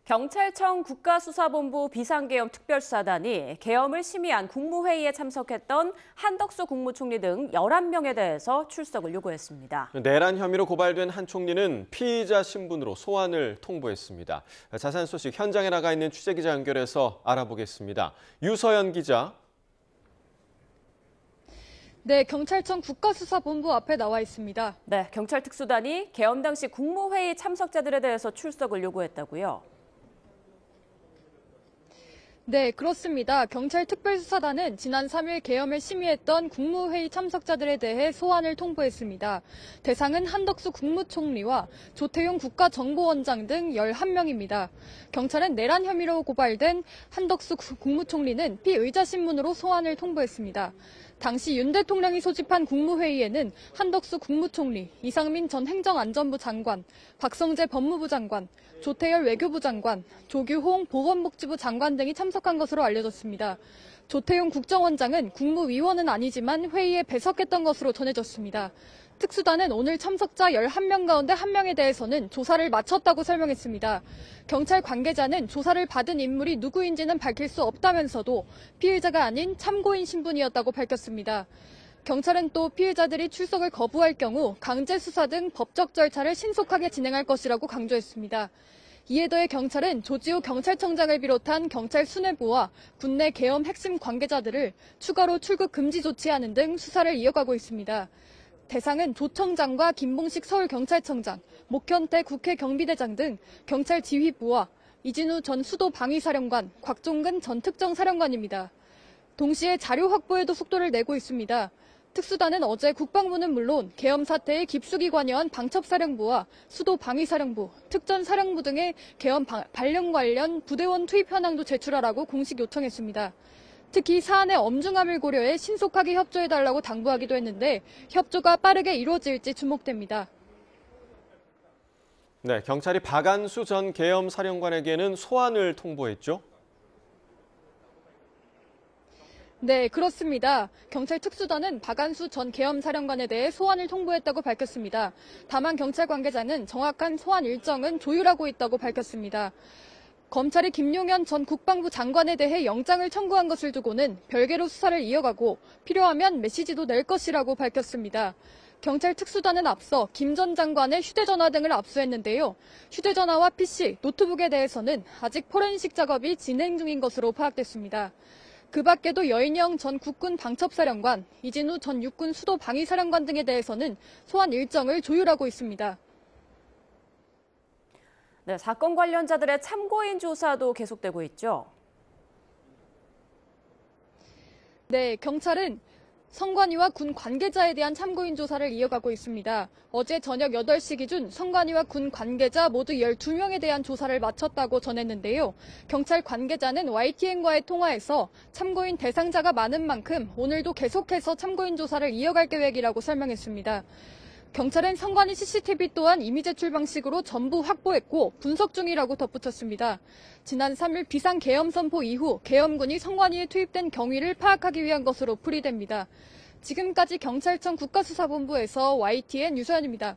경찰청 국가수사본부 비상계엄특별수사단이 계엄을 심의한 국무회의에 참석했던 한덕수 국무총리 등 11명에 대해서 출석을 요구했습니다. 내란 혐의로 고발된 한 총리는 피의자 신분으로 소환을 통보했습니다. 자세한 소식 현장에 나가 있는 취재기자 연결해서 알아보겠습니다. 유서연 기자. 네, 경찰청 국가수사본부 앞에 나와 있습니다. 네, 경찰 특수단이 계엄 당시 국무회의 참석자들에 대해서 출석을 요구했다고요? 네, 그렇습니다. 경찰특별수사단은 지난 3일 계엄을 심의했던 국무회의 참석자들에 대해 소환을 통보했습니다. 대상은 한덕수 국무총리와 조태용 국가정보원장 등 11명입니다. 경찰은 내란 혐의로 고발된 한덕수 국무총리는 피의자 신문으로 소환을 통보했습니다. 당시 윤 대통령이 소집한 국무회의에는 한덕수 국무총리, 이상민 전 행정안전부 장관, 박성재 법무부 장관, 조태열 외교부 장관, 조규홍 보건복지부 장관 등이 참석한 것으로 알려졌습니다. 조태용 국정원장은 국무위원은 아니지만 회의에 배석했던 것으로 전해졌습니다. 특수단은 오늘 참석자 11명 가운데 1명에 대해서는 조사를 마쳤다고 설명했습니다. 경찰 관계자는 조사를 받은 인물이 누구인지는 밝힐 수 없다면서도 피의자가 아닌 참고인 신분이었다고 밝혔습니다. 경찰은 또 피해자들이 출석을 거부할 경우 강제 수사 등 법적 절차를 신속하게 진행할 것이라고 강조했습니다. 이에 더해 경찰은 조지호 경찰청장을 비롯한 경찰 수뇌부와 군내 계엄 핵심 관계자들을 추가로 출국 금지 조치하는 등 수사를 이어가고 있습니다. 대상은 조 청장과 김봉식 서울경찰청장, 목현태 국회 경비대장 등 경찰 지휘부와 이진우 전 수도방위사령관, 곽종근 전 특정사령관입니다. 동시에 자료 확보에도 속도를 내고 있습니다. 특수단은 어제 국방부는 물론 계엄 사태에 깊숙이 관여한 방첩사령부와 수도방위사령부, 특전사령부 등의 계엄 발령 관련 부대원 투입 현황도 제출하라고 공식 요청했습니다. 특히 사안의 엄중함을 고려해 신속하게 협조해달라고 당부하기도 했는데 협조가 빠르게 이루어질지 주목됩니다. 네, 경찰이 박안수 전 계엄 사령관에게는 소환을 통보했죠? 네, 그렇습니다. 경찰 특수단은 박안수 전 계엄 사령관에 대해 소환을 통보했다고 밝혔습니다. 다만 경찰 관계자는 정확한 소환 일정은 조율하고 있다고 밝혔습니다. 검찰이 김용현 전 국방부 장관에 대해 영장을 청구한 것을 두고는 별개로 수사를 이어가고 필요하면 메시지도 낼 것이라고 밝혔습니다. 경찰 특수단은 앞서 김 전 장관의 휴대전화 등을 압수했는데요. 휴대전화와 PC, 노트북에 대해서는 아직 포렌식 작업이 진행 중인 것으로 파악됐습니다. 그 밖에도 여인영 전 국군 방첩사령관, 이진우 전 육군 수도방위사령관 등에 대해서는 소환 일정을 조율하고 있습니다. 네, 사건 관련자들의 참고인 조사도 계속되고 있죠? 네, 경찰은 성관이와 군 관계자에 대한 참고인 조사를 이어가고 있습니다. 어제 저녁 8시 기준 성관이와 군 관계자 모두 12명에 대한 조사를 마쳤다고 전했는데요. 경찰 관계자는 YTN과의 통화에서 참고인 대상자가 많은 만큼 오늘도 계속해서 참고인 조사를 이어갈 계획이라고 설명했습니다. 경찰은 성관이 CCTV 또한 이미 제출 방식으로 전부 확보했고 분석 중이라고 덧붙였습니다. 지난 3일 비상계엄 선포 이후 계엄군이 성관이에 투입된 경위를 파악하기 위한 것으로 풀이됩니다. 지금까지 경찰청 국가수사본부에서 YTN 유서연입니다.